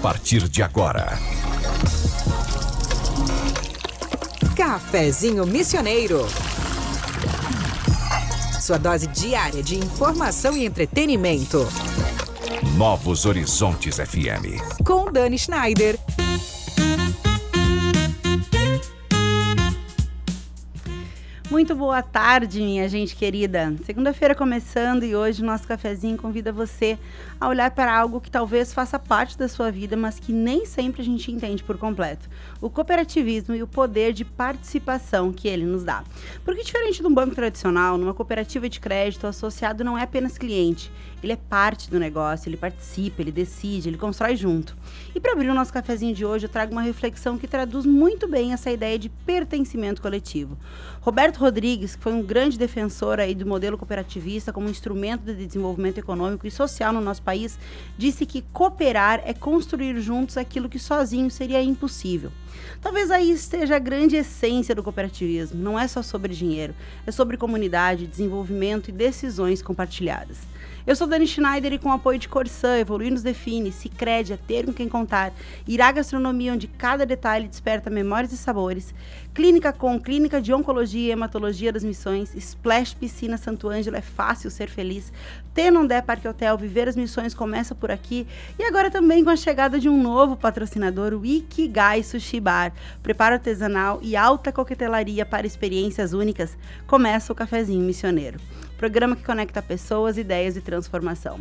partir de agora. Cafezinho Missioneiro. Sua dose diária de informação e entretenimento. Novos Horizontes FM. Com Dani Schneider. Muito boa tarde, minha gente querida. Segunda-feira começando e hoje o nosso cafezinho convida você a olhar para algo que talvez faça parte da sua vida, mas que nem sempre a gente entende por completo. O cooperativismo e o poder de participação que ele nos dá. Porque diferente de um banco tradicional, numa cooperativa de crédito, o associado não é apenas cliente. Ele é parte do negócio, ele participa, ele decide, ele constrói junto. E para abrir o nosso cafezinho de hoje, eu trago uma reflexão que traduz muito bem essa ideia de pertencimento coletivo. Roberto Rodrigues, que foi um grande defensor aí do modelo cooperativista como instrumento de desenvolvimento econômico e social no nosso país, disse que cooperar é construir juntos aquilo que sozinho seria impossível. Talvez aí esteja a grande essência do cooperativismo. Não é só sobre dinheiro, é sobre comunidade, desenvolvimento e decisões compartilhadas. Eu sou Dani Schneider e com o apoio de Corsã, Evoluir nos Define, Sicredi, a ter com quem contar, Irá Gastronomia, onde cada detalhe desperta memórias e sabores, Clínica Com, Clínica de Oncologia e Hematologia das Missões, Splash Piscina Santo Ângelo, é fácil ser feliz, Tenondé Parque Hotel, Viver as Missões começa por aqui, e agora também com a chegada de um novo patrocinador, o Ikigai Sushi Bar, preparo artesanal e alta coquetelaria para experiências únicas, começa o Cafezinho Missioneiro. Programa que conecta pessoas, ideias e transformação.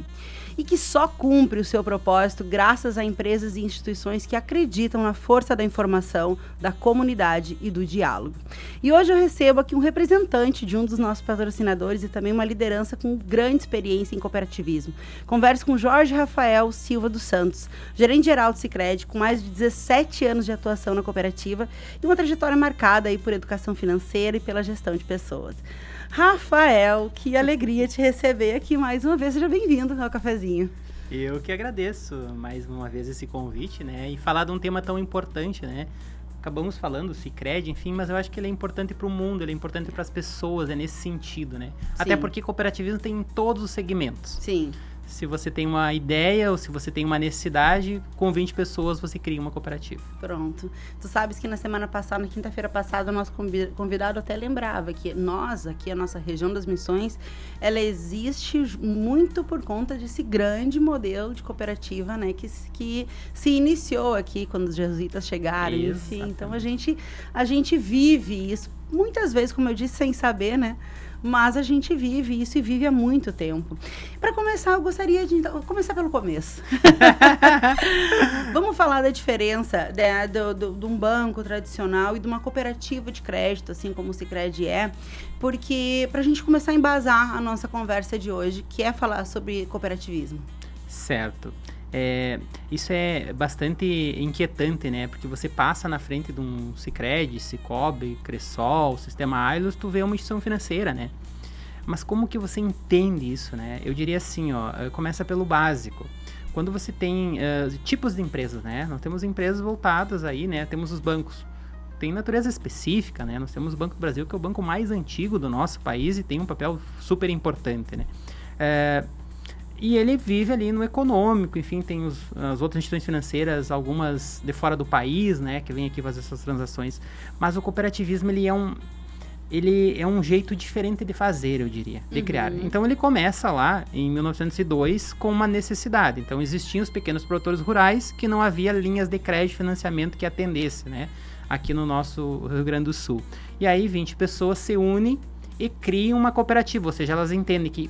E que só cumpre o seu propósito graças a empresas e instituições que acreditam na força da informação, da comunidade e do diálogo. E hoje eu recebo aqui um representante de um dos nossos patrocinadores e também uma liderança com grande experiência em cooperativismo. Converso com Jorge Rafael Silva dos Santos, gerente-geral do Sicredi, com mais de 17 anos de atuação na cooperativa e uma trajetória marcada aí por educação financeira e pela gestão de pessoas. Rafael, que alegria te receber aqui mais uma vez. Seja bem-vindo ao cafezinho. Eu que agradeço mais uma vez esse convite, né? E falar de um tema tão importante, né? Acabamos falando do Sicredi, enfim, mas eu acho que ele é importante para o mundo, ele é importante para as pessoas, é nesse sentido, né? Sim. Até porque cooperativismo tem em todos os segmentos. Sim. Se você tem uma ideia ou se você tem uma necessidade, com 20 pessoas você cria uma cooperativa. Pronto. Tu sabes que na semana passada, na quinta-feira passada, o nosso convidado até lembrava que nós, aqui, a nossa região das Missões, ela existe muito por conta desse grande modelo de cooperativa, né, que se iniciou aqui quando os jesuítas chegaram, Exatamente. Enfim. Então a gente vive isso, muitas vezes, como eu disse, sem saber, né? Mas a gente vive isso e vive há muito tempo. Para começar, eu gostaria de começar pelo começo. Vamos falar da diferença de um banco tradicional e de uma cooperativa de crédito, assim como o Sicredi é, porque para a gente começar a embasar a nossa conversa de hoje, que é falar sobre cooperativismo. Certo. Isso é bastante inquietante, né? Porque você passa na frente de um Sicredi, Cicobi, Cressol, Sistema Ailos, tu vê uma instituição financeira, né? Mas como que você entende isso, né? Eu diria assim, começa pelo básico. Quando você tem tipos de empresas, né? Nós temos empresas voltadas aí, né? Temos os bancos. Tem natureza específica, né? Nós temos o Banco do Brasil, que é o banco mais antigo do nosso país e tem um papel super importante, né? E ele vive ali no econômico, enfim, tem as outras instituições financeiras, algumas de fora do país, né, que vêm aqui fazer essas transações. Mas o cooperativismo, ele é um jeito diferente de fazer, eu diria, de criar. Então, ele começa lá, em 1902, com uma necessidade. Então, existiam os pequenos produtores rurais que não havia linhas de crédito e financiamento que atendesse, né, aqui no nosso Rio Grande do Sul. E aí, 20 pessoas se unem e criam uma cooperativa, ou seja, elas entendem que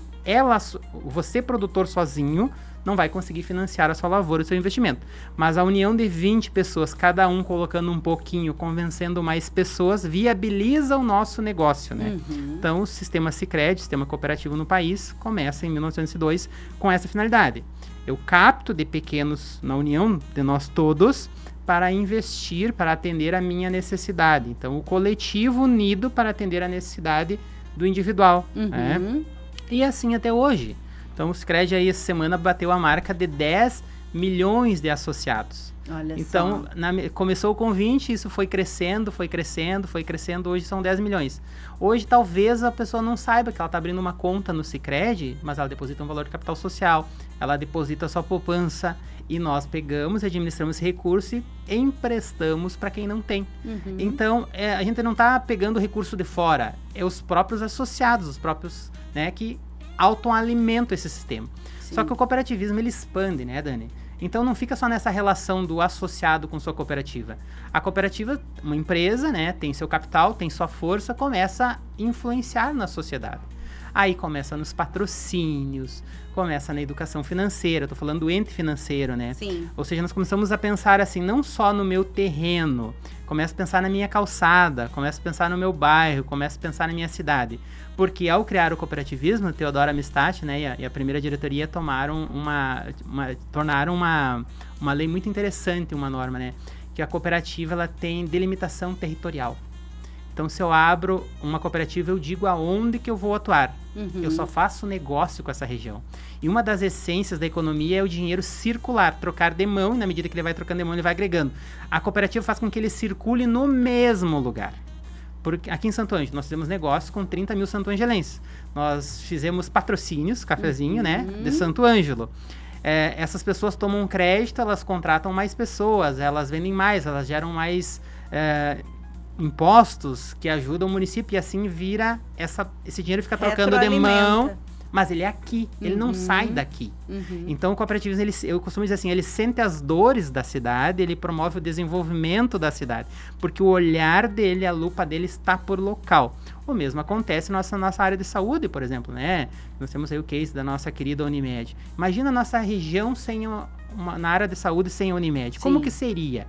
você produtor sozinho não vai conseguir financiar a sua lavoura e o seu investimento, mas a união de 20 pessoas, cada um colocando um pouquinho, convencendo mais pessoas, viabiliza o nosso negócio, né? Então o sistema Sicredi, sistema cooperativo no país, começa em 1902 com essa finalidade. Eu capto de pequenos na união de nós todos para investir, para atender a minha necessidade. Então o coletivo unido para atender a necessidade do individual, né? E assim até hoje. Então o Sicredi aí essa semana bateu a marca de 10 milhões de associados. Olha Então, só. começou com 20, isso foi crescendo, hoje são 10 milhões. Hoje, talvez a pessoa não saiba que ela está abrindo uma conta no Sicredi, mas ela deposita um valor de capital social, ela deposita a sua poupança, e nós pegamos, administramos esse recurso e emprestamos para quem não tem. Então, a gente não está pegando recurso de fora, é os próprios associados, os próprios, né, que autoalimentam esse sistema. Sim. Só que o cooperativismo, ele expande, né, Dani? Então, não fica só nessa relação do associado com sua cooperativa. A cooperativa, uma empresa, né, tem seu capital, tem sua força, começa a influenciar na sociedade. Aí começa nos patrocínios, começa na educação financeira, estou falando do ente financeiro, né? Sim. Ou seja, nós começamos a pensar assim, não só no meu terreno, começo a pensar na minha calçada, começo a pensar no meu bairro, começo a pensar na minha cidade. Porque ao criar o cooperativismo, Teodoro Amistat, né, e a primeira diretoria tornaram uma lei muito interessante, uma norma, né? Que a cooperativa ela tem delimitação territorial. Então, se eu abro uma cooperativa, eu digo aonde que eu vou atuar. Eu só faço negócio com essa região. E uma das essências da economia é o dinheiro circular, trocar de mão, e na medida que ele vai trocando de mão, ele vai agregando. A cooperativa faz com que ele circule no mesmo lugar. Porque aqui em Santo Ângelo, nós fizemos negócios com 30 mil santo-angelenses. Nós fizemos patrocínios, cafezinho, né, de Santo Ângelo. Essas pessoas tomam um crédito, elas contratam mais pessoas, elas vendem mais, elas geram mais impostos que ajudam o município, e assim vira esse dinheiro fica trocando de mão, mas ele é aqui, ele não sai daqui. Então o cooperativismo, eu costumo dizer assim, ele sente as dores da cidade, ele promove o desenvolvimento da cidade, porque o olhar dele, a lupa dele está por local. O mesmo acontece na nossa área de saúde, por exemplo, né? Nós temos aí o case da nossa querida Unimed. Imagina a nossa região sem na área de saúde sem a Unimed. Como que seria?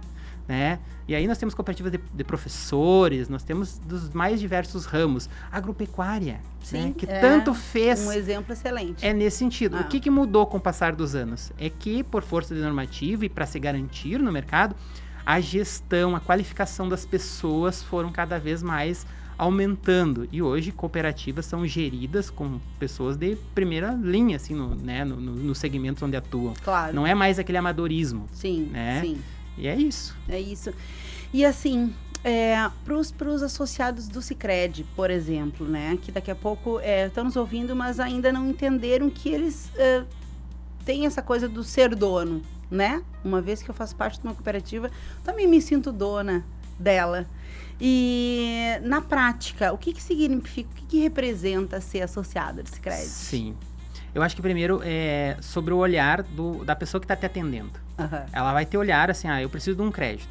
Né? E aí nós temos cooperativas de professores, nós temos dos mais diversos ramos. Agropecuária, né? Que tanto fez... Um exemplo excelente. É nesse sentido. O que mudou com o passar dos anos? É que, por força de normativa e para se garantir no mercado, a gestão, a qualificação das pessoas foram cada vez mais aumentando. E hoje, cooperativas são geridas com pessoas de primeira linha, assim, nos segmentos onde atuam. Claro. Não é mais aquele amadorismo. Sim, né? sim. E é isso. É isso. E assim, para os associados do Sicredi, por exemplo, né, que daqui a pouco estão nos ouvindo, mas ainda não entenderam que eles têm essa coisa do ser dono, né? Uma vez que eu faço parte de uma cooperativa, também me sinto dona dela. E na prática, o que significa, o que representa ser associada do Sicredi? Sim. Eu acho que primeiro é sobre o olhar da pessoa que está te atendendo. Ela vai ter olhar assim, eu preciso de um crédito.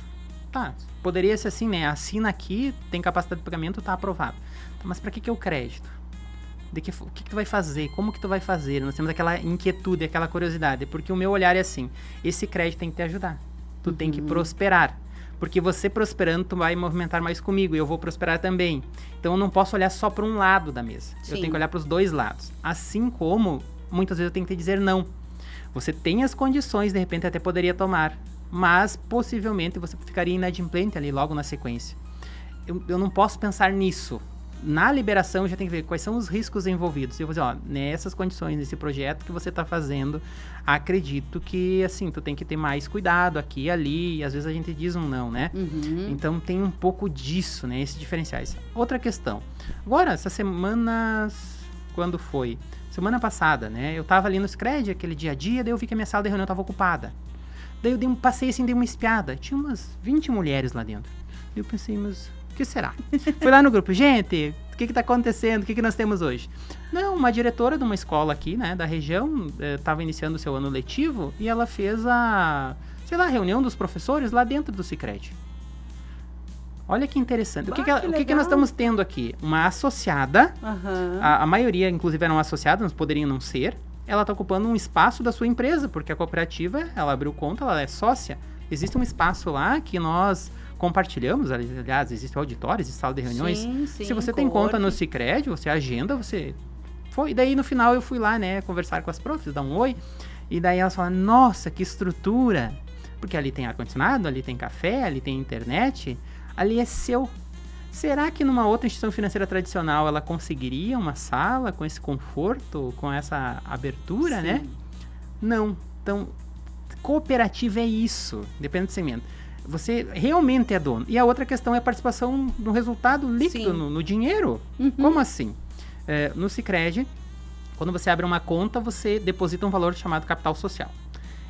Tá, poderia ser assim, né? Assina aqui, tem capacidade de pagamento, tá aprovado. Tá, mas para que é o crédito? O que tu vai fazer? Como que tu vai fazer? Nós temos aquela inquietude, aquela curiosidade. Porque o meu olhar é assim, esse crédito tem que te ajudar. Tu tem que prosperar. Porque você prosperando, tu vai movimentar mais comigo e eu vou prosperar também. Então eu não posso olhar só para um lado da mesa. Sim. Eu tenho que olhar para os dois lados. Assim como, muitas vezes eu tenho que te dizer não. Você tem as condições, de repente até poderia tomar, mas possivelmente você ficaria inadimplente ali logo na sequência. Eu não posso pensar nisso. Na liberação eu já tenho que ver quais são os riscos envolvidos. Eu vou dizer, nessas condições, nesse projeto que você está fazendo, acredito que, assim, tu tem que ter mais cuidado aqui e ali, e às vezes a gente diz um não, né? Então tem um pouco disso, né? Esses diferenciais. Outra questão. Agora, essas semanas... Quando foi? Semana passada, né? Eu tava ali no Sicredi, aquele dia a dia, daí eu vi que a minha sala de reunião tava ocupada. Daí eu passei assim, dei uma espiada. Tinha umas 20 mulheres lá dentro. E eu pensei, mas o que será? Fui lá no grupo, gente, o que tá acontecendo? O que nós temos hoje? Não, uma diretora de uma escola aqui, né, da região, tava iniciando o seu ano letivo e ela fez a reunião dos professores lá dentro do Sicredi. Olha que interessante. O que nós estamos tendo aqui? Uma associada, a maioria, inclusive, eram associadas, mas poderiam não ser. Ela está ocupando um espaço da sua empresa, porque a cooperativa, ela abriu conta, ela é sócia. Existe um espaço lá que nós compartilhamos, aliás, existe auditório, existe sala de reuniões. Sim, se você tem conta no Sicredi, você agenda, você foi. E daí, no final, eu fui lá, né, conversar com as profs, dar um oi. E daí elas falam, nossa, que estrutura. Porque ali tem ar-condicionado, ali tem café, ali tem internet... Ali é seu. Será que numa outra instituição financeira tradicional ela conseguiria uma sala com esse conforto, com essa abertura, né? Não. Então, Cooperativa é isso, depende do segmento. Você realmente é dono. E a outra questão é a participação no resultado líquido, no dinheiro. Como assim? No Sicredi, quando você abre uma conta, você deposita um valor chamado capital social.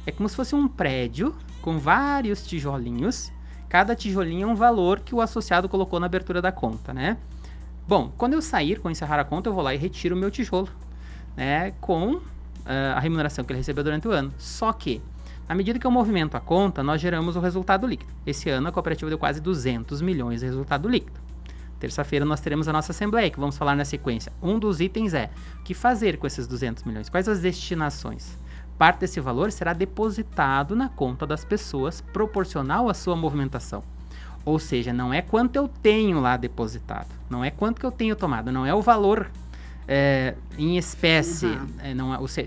É como se fosse um prédio com vários tijolinhos. Cada tijolinho é um valor que o associado colocou na abertura da conta, né? Bom, quando eu encerrar a conta, eu vou lá e retiro o meu tijolo, né? Com a remuneração que ele recebeu durante o ano. Só que, à medida que eu movimento a conta, nós geramos o resultado líquido. Esse ano, a cooperativa deu quase 200 milhões de resultado líquido. Terça-feira, nós teremos a nossa assembleia, que vamos falar na sequência. Um dos itens é, o que fazer com esses 200 milhões? Quais as destinações? Parte desse valor será depositado na conta das pessoas, proporcional à sua movimentação. Ou seja, não é quanto eu tenho lá depositado, não é quanto que eu tenho tomado, não é o valor em espécie,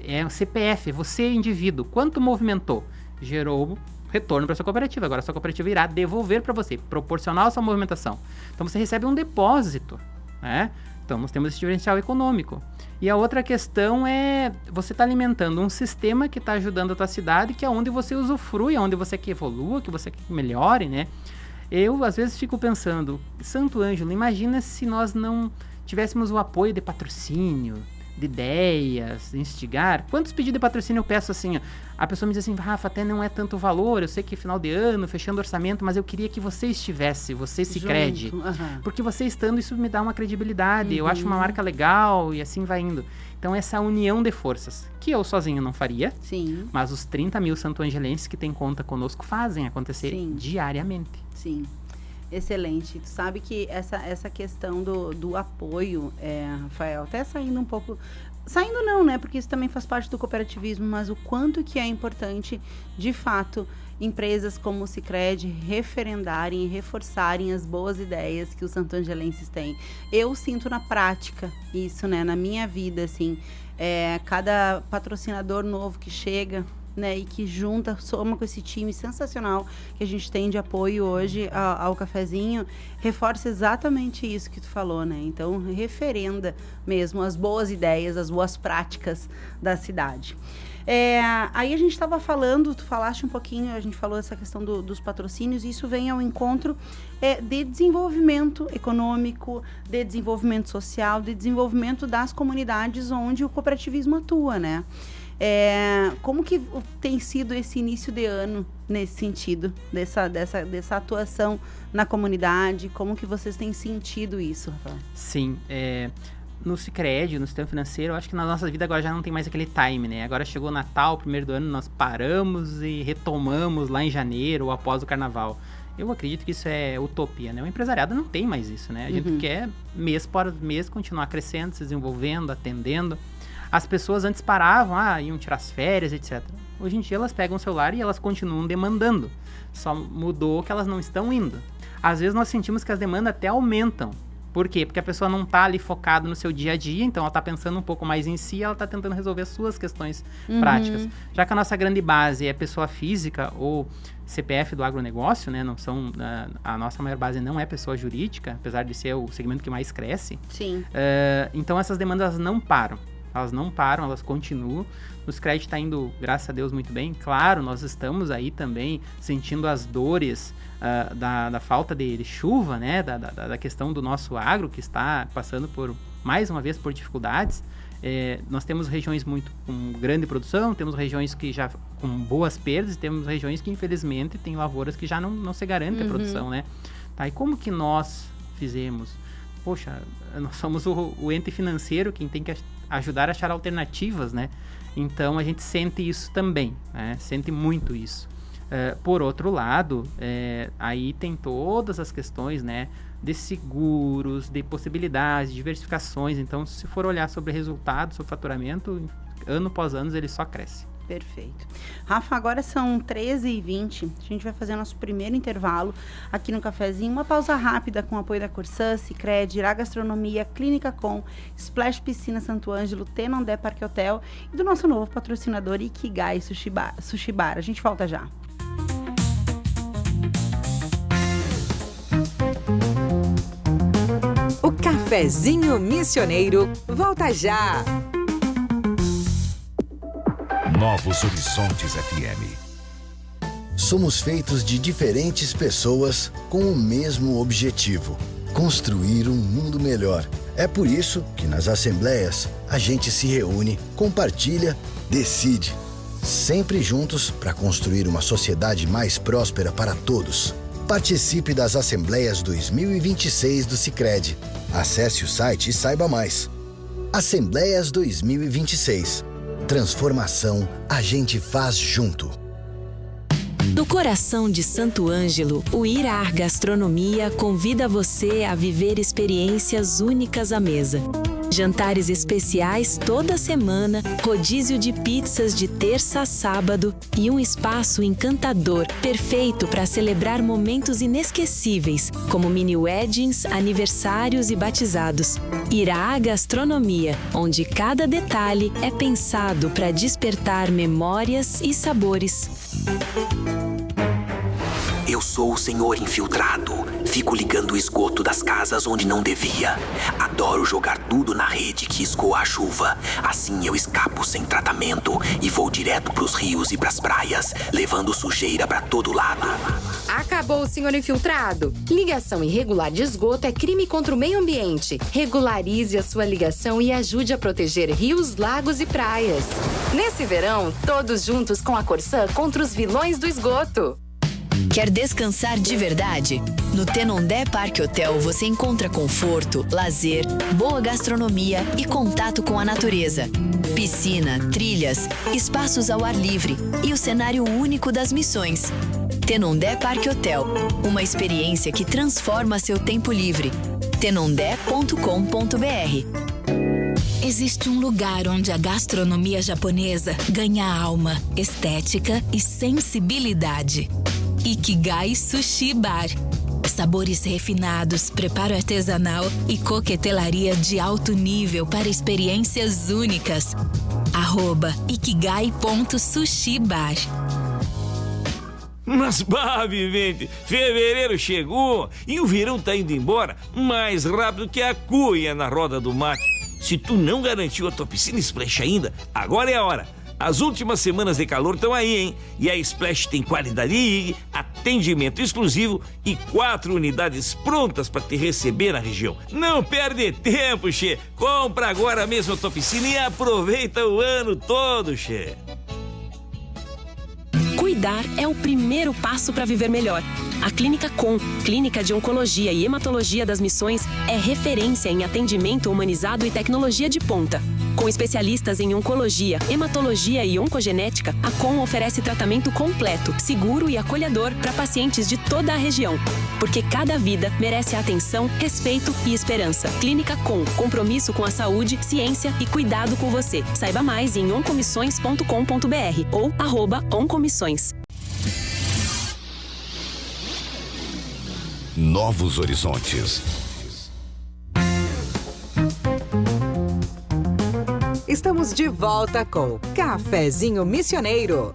é o CPF, você indivíduo, quanto movimentou, gerou retorno para sua cooperativa. Agora a sua cooperativa irá devolver para você, proporcional à sua movimentação. Então você recebe um depósito, né? Então nós temos esse diferencial econômico. E a outra questão é, você está alimentando um sistema que está ajudando a tua cidade, que é onde você usufrui, onde você quer evolua, que você quer que melhore, né? Eu às vezes fico pensando, Santo Ângelo, imagina se nós não tivéssemos o apoio de patrocínio, de ideias, de instigar. Quantos pedidos de patrocínio eu peço assim? Ó, a pessoa me diz assim, Rafa, até não é tanto valor, eu sei que é final de ano, fechando orçamento, mas eu queria que você estivesse, você Sicredi. Porque você estando, isso me dá uma credibilidade, eu acho uma marca legal e assim vai indo. Então essa união de forças, que eu sozinho não faria, mas os 30 mil santo-angelenses que têm conta conosco fazem acontecer diariamente. Sim. Excelente. Tu sabe que essa questão do apoio, Rafael, até saindo um pouco... Saindo não, né? Porque isso também faz parte do cooperativismo, mas o quanto que é importante, de fato, empresas como o Sicredi referendarem e reforçarem as boas ideias que os santo-angelenses têm. Eu sinto na prática isso, né? Na minha vida, assim, cada patrocinador novo que chega... Né, e que soma com esse time sensacional que a gente tem de apoio hoje ao cafezinho, reforça exatamente isso que tu falou, né? Então, referenda mesmo as boas ideias, as boas práticas da cidade. Aí a gente estava falando, tu falaste um pouquinho, a gente falou essa questão dos patrocínios, e isso vem ao encontro de desenvolvimento econômico, de desenvolvimento social, de desenvolvimento das comunidades onde o cooperativismo atua, né? Como que tem sido esse início de ano nesse sentido, dessa atuação na comunidade? Como que vocês têm sentido isso, Rafael? Sim, no Sicredi, no sistema financeiro, eu acho que na nossa vida agora já não tem mais aquele time, né? Agora chegou o Natal, primeiro do ano, nós paramos e retomamos lá em janeiro ou após o Carnaval. Eu acredito que isso é utopia, né? O empresariado não tem mais isso, né? A gente quer, mês por mês, continuar crescendo, se desenvolvendo, atendendo. As pessoas antes paravam, iam tirar as férias, etc. Hoje em dia elas pegam o celular e elas continuam demandando. Só mudou que elas não estão indo. Às vezes nós sentimos que as demandas até aumentam. Por quê? Porque a pessoa não está ali focada no seu dia a dia, então ela está pensando um pouco mais em si, ela está tentando resolver as suas questões práticas. Já que a nossa grande base é pessoa física ou CPF do agronegócio, né? Não são, a nossa maior base não é pessoa jurídica, apesar de ser o segmento que mais cresce. Sim. Então essas demandas não param. Elas não param, elas continuam. O Sicredi está indo, graças a Deus, muito bem. Claro, nós estamos aí também sentindo as dores da falta de chuva, né? Da questão do nosso agro, que está passando mais uma vez por dificuldades. Nós temos regiões com grande produção, temos regiões que já com boas perdas, e temos regiões que, infelizmente, tem lavouras que já não se garante a produção, né? Tá, e como que nós fizemos? Poxa, nós somos o ente financeiro, quem tem que ajudar a achar alternativas, né? Então a gente sente isso também, né? Sente muito isso. Por outro lado, aí tem todas as questões, né? De seguros, de possibilidades, de diversificações. Então, se for olhar sobre resultados, sobre faturamento, ano após ano ele só cresce. Perfeito. Rafa, agora são 13h20, a gente vai fazer nosso primeiro intervalo aqui no cafezinho, uma pausa rápida com o apoio da Corsã, Sicredi, Irá Gastronomia, Clínica Com, Splash Piscina Santo Ângelo, Tenondé Parque Hotel e do nosso novo patrocinador Ikigai Sushi Bar. A gente volta já. O Cafezinho Missioneiro volta já. Novos Horizontes FM. somos feitos de diferentes pessoas com o mesmo objetivo: construir um mundo melhor. É por isso que nas assembleias a gente se reúne, compartilha, decide. Sempre juntos para construir uma sociedade mais próspera para todos. Participe das Assembleias 2026 do Sicredi. Acesse o site e saiba mais. Assembleias 2026. Transformação a gente faz junto. No coração de Santo Ângelo, o Irar Gastronomia convida você a viver experiências únicas à mesa. Jantares especiais toda semana, rodízio de pizzas de terça a sábado e um espaço encantador, perfeito para celebrar momentos inesquecíveis, como mini weddings, aniversários e batizados. Irá Gastronomia, onde cada detalhe é pensado para despertar memórias e sabores. Eu sou o senhor infiltrado. Fico ligando o esgoto das casas onde não devia. Adoro jogar tudo na rede que escoa a chuva. Assim eu escapo sem tratamento e vou direto pros rios e pras praias, levando sujeira pra todo lado. Acabou o senhor infiltrado. Ligação irregular de esgoto é crime contra o meio ambiente. Regularize a sua ligação e ajude a proteger rios, lagos e praias. Nesse verão, todos juntos com a Corsã contra os vilões do esgoto. Quer descansar de verdade? No Tenondé Parque Hotel você encontra conforto, lazer, boa gastronomia e contato com a natureza. Piscina, trilhas, espaços ao ar livre e o cenário único das missões. Tenondé Parque Hotel, uma experiência que transforma seu tempo livre. tenondé.com.br. Existe um lugar onde a gastronomia japonesa ganha alma, estética e sensibilidade. Ikigai Sushi Bar. Sabores refinados, preparo artesanal e coquetelaria de alto nível para experiências únicas. @ikigai.sushibar. Mas, vivente, fevereiro chegou e o verão tá indo embora mais rápido que a cuia na roda do mate. Se tu não garantiu a tua piscina Splash ainda, agora é a hora. As últimas semanas de calor estão aí, hein? E a Splash tem qualidade IG, atendimento exclusivo e 4 unidades prontas para te receber na região. Não perde tempo, che! Compra agora mesmo a tua piscina e aproveita o ano todo, che! Cuidar é o primeiro passo para viver melhor. A Clínica Com, Clínica de Oncologia e Hematologia das Missões, é referência em atendimento humanizado e tecnologia de ponta. Com especialistas em oncologia, hematologia e oncogenética, a Com oferece tratamento completo, seguro e acolhedor para pacientes de toda a região. Porque cada vida merece atenção, respeito e esperança. Clínica Com, compromisso com a saúde, ciência e cuidado com você. Saiba mais em oncomissões.com.br ou @oncomissões. Novos horizontes. Estamos de volta com Cafezinho Missioneiro.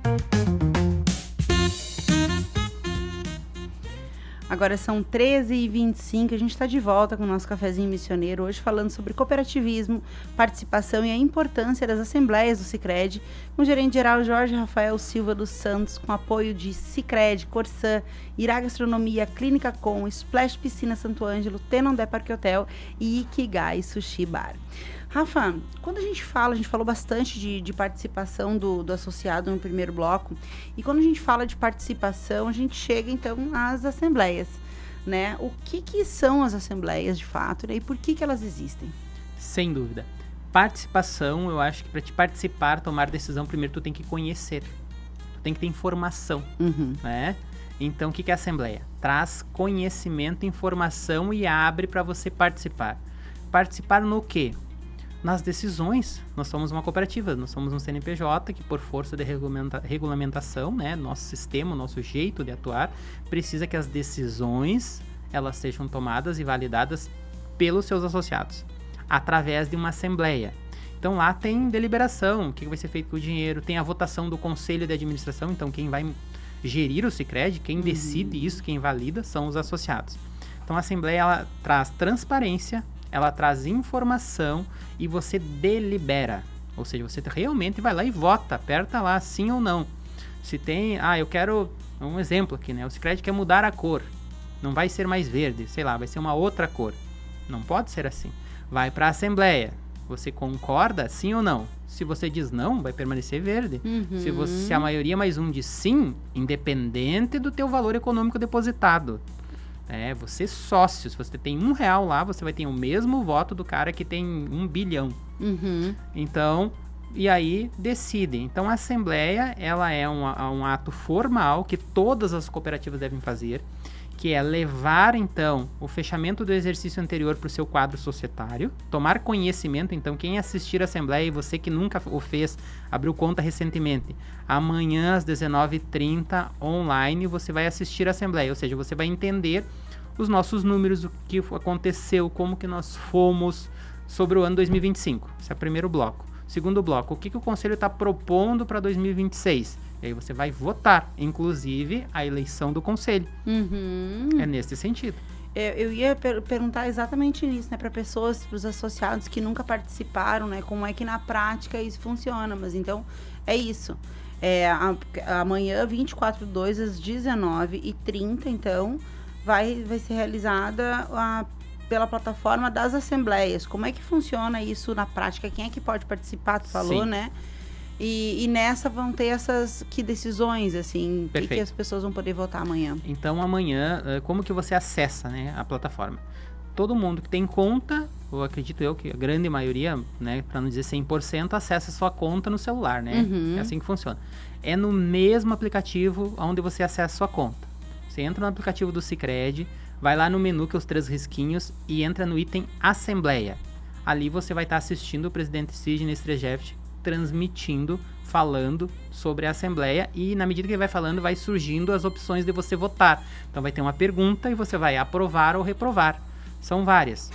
Agora são 13h25, a gente está de volta com o nosso Cafezinho Missioneiro, hoje falando sobre cooperativismo, participação e a importância das assembleias do Sicredi, com o gerente-geral Jorge Rafael Silva dos Santos, com apoio de Sicredi, Corsã, Irá Gastronomia, Clínica Com, Splash Piscina Santo Ângelo, Tenondé Parque Hotel e Ikigai Sushi Bar. Rafa, quando a gente falou bastante de participação do associado no primeiro bloco, e quando a gente fala de participação, a gente chega então às assembleias, né? O que são as assembleias de fato, né? E por que elas existem? Sem dúvida. Participação, eu acho que para te participar, tomar decisão, primeiro tu tem que conhecer, tu tem que ter informação, né? Então, o que é a assembleia? Traz conhecimento, informação e abre para você participar. Participar no quê? Nas decisões. Nós somos uma cooperativa, nós somos um CNPJ que, por força de regulamentação, né, nosso sistema, nosso jeito de atuar, precisa que as decisões elas sejam tomadas e validadas pelos seus associados, através de uma assembleia. Então lá tem deliberação, o que vai ser feito com o dinheiro, tem a votação do conselho de administração, então quem vai gerir o Sicredi, quem decide isso, quem valida, são os associados. Então a assembleia ela traz transparência, ela traz informação e você delibera. Ou seja, você realmente vai lá e vota, aperta lá sim ou não. Se tem, eu quero um exemplo aqui, né? O Sicredi quer mudar a cor. Não vai ser mais verde, sei lá, vai ser uma outra cor. Não pode ser assim. Vai para a Assembleia. Você concorda, sim ou não? Se você diz não, vai permanecer verde. Se a maioria mais um diz sim, independente do teu valor econômico depositado. Você sócio, se você tem R$1 lá, você vai ter o mesmo voto do cara que tem 1 bilhão. Então, e aí decidem. Então, a Assembleia, ela é um ato formal que todas as cooperativas devem fazer, que é levar, então, o fechamento do exercício anterior para o seu quadro societário, tomar conhecimento, então, quem assistir a Assembleia e você que nunca o fez, abriu conta recentemente, amanhã às 19h30, online, você vai assistir a Assembleia, ou seja, você vai entender os nossos números, o que aconteceu, como que nós fomos sobre o ano 2025. Esse é o primeiro bloco. Segundo bloco, o que o Conselho está propondo para 2026? E aí você vai votar, inclusive, a eleição do Conselho. É nesse sentido. Eu ia perguntar exatamente nisso, né? Para pessoas, para os associados que nunca participaram, né? Como é que na prática isso funciona. Mas então, é isso. Amanhã, 24/2, às 19h30, então, vai ser realizada pela plataforma das assembleias. Como é que funciona isso na prática? Quem é que pode participar? Tu falou, né? E nessa vão ter essas decisões, assim, que as pessoas vão poder votar amanhã. Então, amanhã, como que você acessa, né, a plataforma? Todo mundo que tem conta, ou acredito eu que a grande maioria, né, para não dizer 100%, acessa a sua conta no celular, né? É assim que funciona. É no mesmo aplicativo onde você acessa a sua conta. Você entra no aplicativo do Sicredi, vai lá no menu, que é os 3 risquinhos, e entra no item Assembleia. Ali você vai estar assistindo o presidente Sidney Strejeft transmitindo, falando sobre a Assembleia, e na medida que ele vai falando, vai surgindo as opções de você votar. Então vai ter uma pergunta e você vai aprovar ou reprovar. São várias.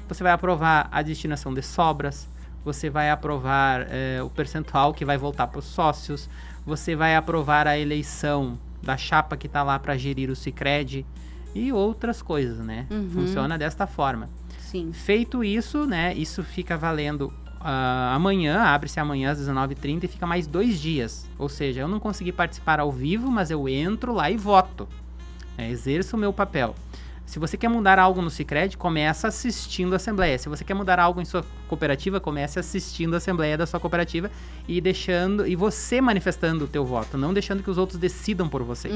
Você vai aprovar a destinação de sobras, você vai aprovar o percentual que vai voltar para os sócios, você vai aprovar a eleição da chapa que está lá para gerir o Sicredi e outras coisas, né? Funciona desta forma. Sim. Feito isso, né? Isso fica valendo amanhã, abre-se amanhã às 19h30 e fica mais 2 dias. Ou seja, eu não consegui participar ao vivo, mas eu entro lá e voto. Exerço o meu papel. Se você quer mudar algo no Sicredi, começa assistindo a Assembleia. Se você quer mudar algo em sua cooperativa, comece assistindo a Assembleia da sua cooperativa e você manifestando o teu voto, não deixando que os outros decidam por você.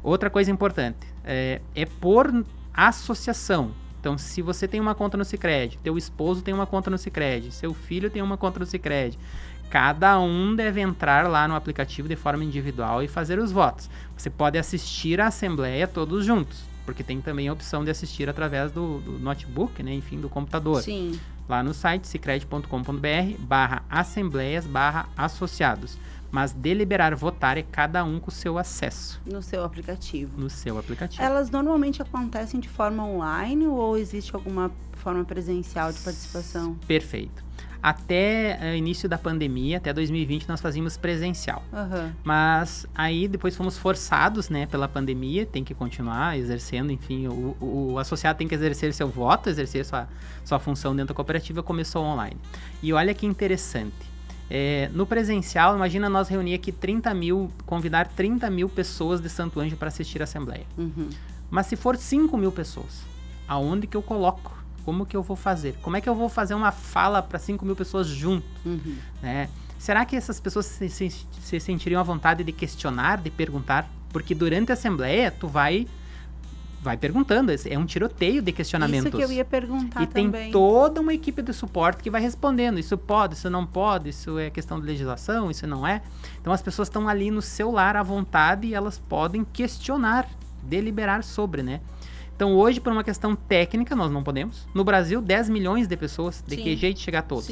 Outra coisa importante, é por associação. Então, se você tem uma conta no Sicredi, teu esposo tem uma conta no Sicredi, seu filho tem uma conta no Sicredi, cada um deve entrar lá no aplicativo de forma individual e fazer os votos. Você pode assistir a Assembleia todos juntos, porque tem também a opção de assistir através do notebook, né? Enfim, do computador. Sim. Lá no site sicredi.com.br/assembleias/associados. Mas deliberar votar é cada um com o seu acesso. No seu aplicativo. No seu aplicativo. Elas normalmente acontecem de forma online ou existe alguma forma presencial de participação? Perfeito. Até início da pandemia, até 2020, nós fazíamos presencial. Mas aí depois fomos forçados, né, pela pandemia, tem que continuar exercendo, enfim, o associado tem que exercer seu voto, exercer sua função dentro da cooperativa, começou online. E olha que interessante. No presencial, imagina nós reunir aqui convidar 30 mil pessoas de Santo Ângelo para assistir a Assembleia. Mas se for 5 mil pessoas, aonde que eu coloco? Como que eu vou fazer? Como é que eu vou fazer uma fala para 5 mil pessoas junto? Né? Será que essas pessoas se sentiriam à vontade de questionar, de perguntar? Porque durante a Assembleia, tu vai perguntando, é um tiroteio de questionamentos. Isso que eu ia perguntar e também. Tem toda uma equipe de suporte que vai respondendo, isso pode, isso não pode, isso é questão de legislação, isso não é. Então as pessoas estão ali no seu lar à vontade e elas podem questionar, deliberar sobre, né? Então hoje, por uma questão técnica, nós não podemos. No Brasil, 10 milhões de pessoas, de que jeito chegar a todos?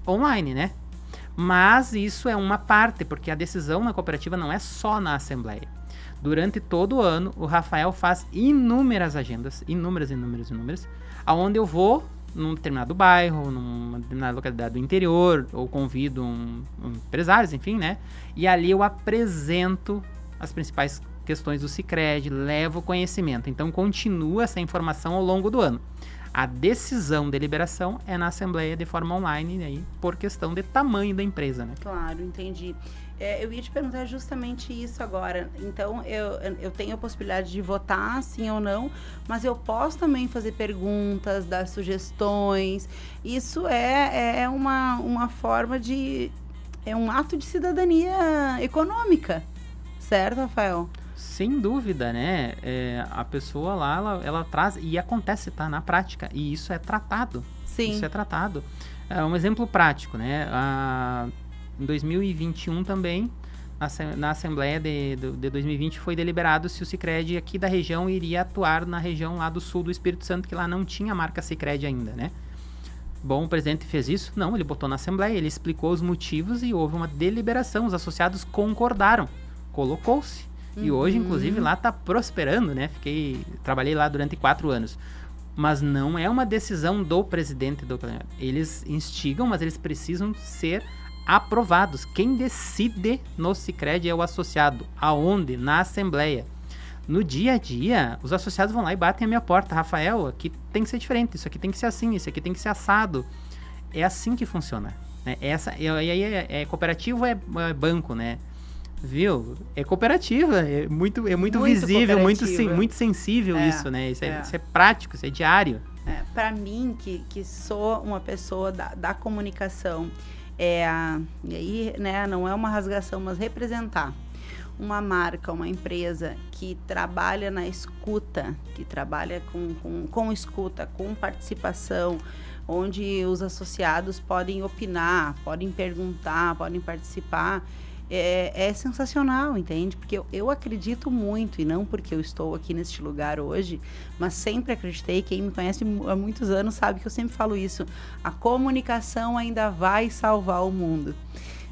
Online, né? Mas isso é uma parte, porque a decisão na cooperativa não é só na Assembleia. Durante todo o ano, o Rafael faz inúmeras agendas, inúmeras, aonde eu vou num determinado bairro, numa determinada localidade do interior, ou convido empresários, enfim, né? E ali eu apresento as principais questões do Sicredi, levo conhecimento. Então, continua essa informação ao longo do ano. A decisão, deliberação, é na Assembleia de forma online, aí, por questão de tamanho da empresa, né? Claro, entendi. Eu ia te perguntar justamente isso agora. Então, eu tenho a possibilidade de votar, sim ou não, mas eu posso também fazer perguntas, dar sugestões. Isso é uma forma de... É um ato de cidadania econômica, certo, Rafael? Sem dúvida, né? A pessoa lá, ela traz, e acontece, tá? Na prática, e isso é tratado. Sim. Isso é tratado. Um exemplo prático, né? Em 2021 também, na Assembleia de 2020, foi deliberado se o Sicredi aqui da região iria atuar na região lá do sul do Espírito Santo, que lá não tinha marca Sicredi ainda, né? Bom, o presidente fez isso? Não, ele botou na Assembleia, ele explicou os motivos e houve uma deliberação, os associados concordaram, colocou-se. E hoje, inclusive, lá está prosperando, né? Trabalhei lá durante 4 anos. Mas não é uma decisão do presidente do... Eles instigam, mas eles precisam ser aprovados. Quem decide no Sicredi é o associado. Aonde? Na Assembleia. No dia a dia, os associados vão lá e batem a minha porta. Rafael, aqui tem que ser diferente, isso aqui tem que ser assim, isso aqui tem que ser assado. É assim que funciona, né? E aí é cooperativo ou é banco, né? Viu? É cooperativa, é muito visível, muito sensível isso, né? Isso é prático, isso é diário. Para mim, que sou uma pessoa da comunicação, e aí, né, não é uma rasgação, mas representar uma marca, uma empresa que trabalha na escuta, que trabalha com escuta, com participação, onde os associados podem opinar, podem perguntar, podem participar, é sensacional, entende? Porque eu acredito muito, e não porque eu estou aqui neste lugar hoje, mas sempre acreditei, quem me conhece há muitos anos sabe que eu sempre falo isso, a comunicação ainda vai salvar o mundo.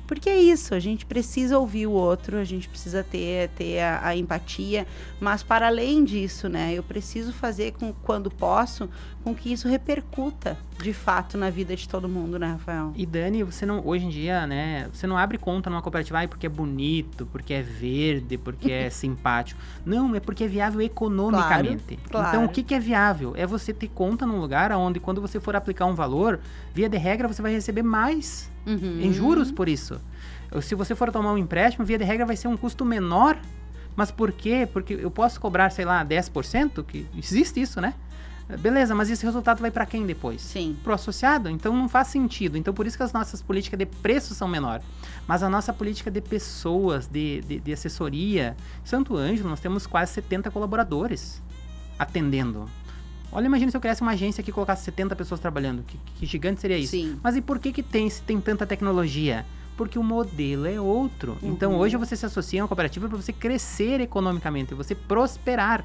Porque é isso, a gente precisa ouvir o outro, a gente precisa ter a empatia, mas para além disso, né, eu preciso fazer, quando posso, com que isso repercuta, de fato, na vida de todo mundo, né, Rafael? E Dani, hoje em dia, né, você não abre conta numa cooperativa porque é bonito, porque é verde, porque é simpático. Não, é porque é viável economicamente. Claro. Então, o que é viável? É você ter conta num lugar onde, quando você for aplicar um valor, via de regra, você vai receber mais em juros por isso. Se você for tomar um empréstimo, via de regra vai ser um custo menor. Mas por quê? Porque eu posso cobrar, sei lá, 10%, que existe isso, né? Beleza, mas esse resultado vai para quem depois? Sim. Pro associado? Então não faz sentido. Então por isso que as nossas políticas de preço são menores. Mas a nossa política de pessoas, de assessoria, Santo Ângelo, nós temos quase 70 colaboradores atendendo. Olha, imagina se eu criasse uma agência que colocasse 70 pessoas trabalhando. Que gigante seria isso? Sim. Mas e por que tem tanta tecnologia? Porque o modelo é outro. Então hoje você se associa a uma cooperativa para você crescer economicamente, você prosperar.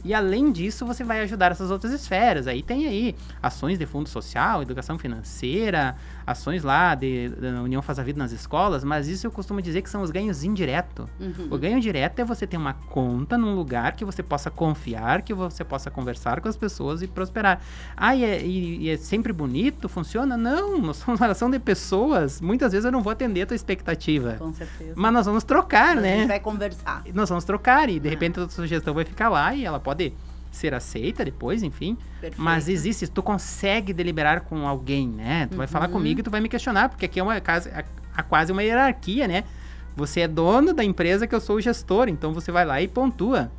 E além disso, você vai ajudar essas outras esferas. Aí tem aí ações de fundo social, educação financeira, ações lá da União Faz a Vida nas escolas, mas isso eu costumo dizer que são os ganhos indiretos. O ganho direto é você ter uma conta num lugar que você possa confiar, que você possa conversar com as pessoas e prosperar. E é sempre bonito? Funciona? Não, nós somos uma relação de pessoas. Muitas vezes eu não vou atender a tua expectativa. Com certeza. Mas nós vamos trocar, né? A gente vai conversar. Nós vamos trocar e de repente a tua sugestão vai ficar lá e ela pode ser aceita depois, enfim. Perfeito. Mas existe, tu consegue deliberar com alguém, né? Tu vai falar comigo e tu vai me questionar, porque aqui há quase uma hierarquia, né? Você é dono da empresa que eu sou o gestor, então você vai lá e pontua.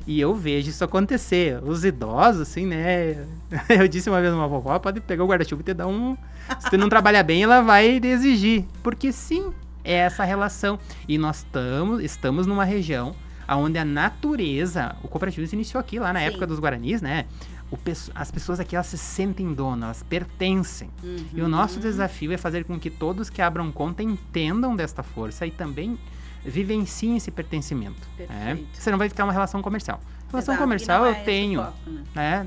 E eu vejo isso acontecer. Os idosos, assim, né? Eu disse uma vez a uma vovó, pode pegar o guarda-chuva e te dar um... Se tu não trabalhar bem, ela vai exigir. Porque sim, é essa relação. E nós estamos numa região onde a natureza, o cooperativismo iniciou aqui, lá na época dos Guaranis, né? As pessoas aqui, elas se sentem donas, elas pertencem. E o nosso desafio é fazer com que todos que abram conta entendam desta força e também vivenciem esse pertencimento. Senão vai ficar uma relação comercial. Relação comercial eu tenho. Foco, né?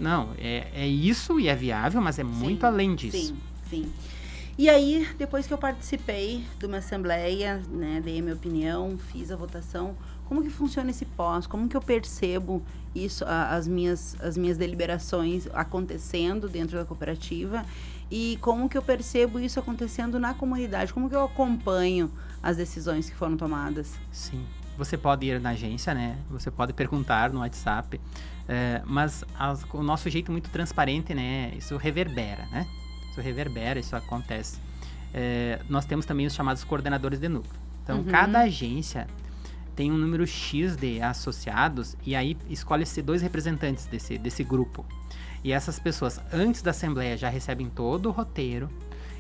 É isso e é viável, mas é muito além disso. Sim. E aí, depois que eu participei de uma assembleia, né, dei a minha opinião, fiz a votação, como que funciona esse pós? Como que eu percebo isso, as minhas deliberações acontecendo dentro da cooperativa? E como que eu percebo isso acontecendo na comunidade? Como que eu acompanho as decisões que foram tomadas? Sim. você pode ir na agência, né? Você pode perguntar no WhatsApp, mas o nosso jeito muito transparente, né? Isso reverbera, né? Isso acontece. Nós temos também os chamados coordenadores de núcleo. Então, cada agência tem um número X de associados e aí escolhe-se 2 representantes desse grupo. E essas pessoas, antes da assembleia, já recebem todo o roteiro.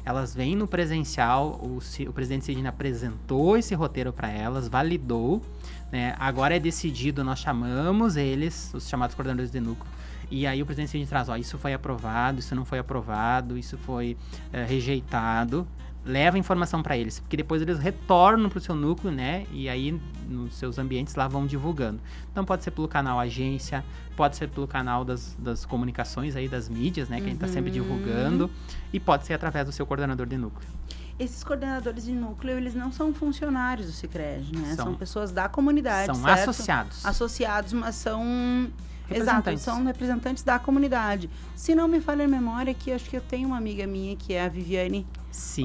Elas vêm no presencial, o presidente Sidney apresentou esse roteiro para elas, validou, né? Agora é decidido, nós chamamos eles, os chamados coordenadores de núcleo, e aí o presidente Sidney traz, isso foi aprovado, isso não foi aprovado, isso foi rejeitado, leva a informação para eles, porque depois eles retornam para o seu núcleo, né? E aí nos seus ambientes lá vão divulgando. Então pode ser pelo canal agência, pode ser pelo canal das comunicações aí, das mídias, né? Que a gente está sempre divulgando, e pode ser através do seu coordenador de núcleo. Esses coordenadores de núcleo, eles não são funcionários do Sicredi, né? São pessoas da comunidade, são certo? associados. Associados, mas são... Exato, são representantes da comunidade. Se não me falha a memória, que acho que eu tenho uma amiga minha, que é a Viviane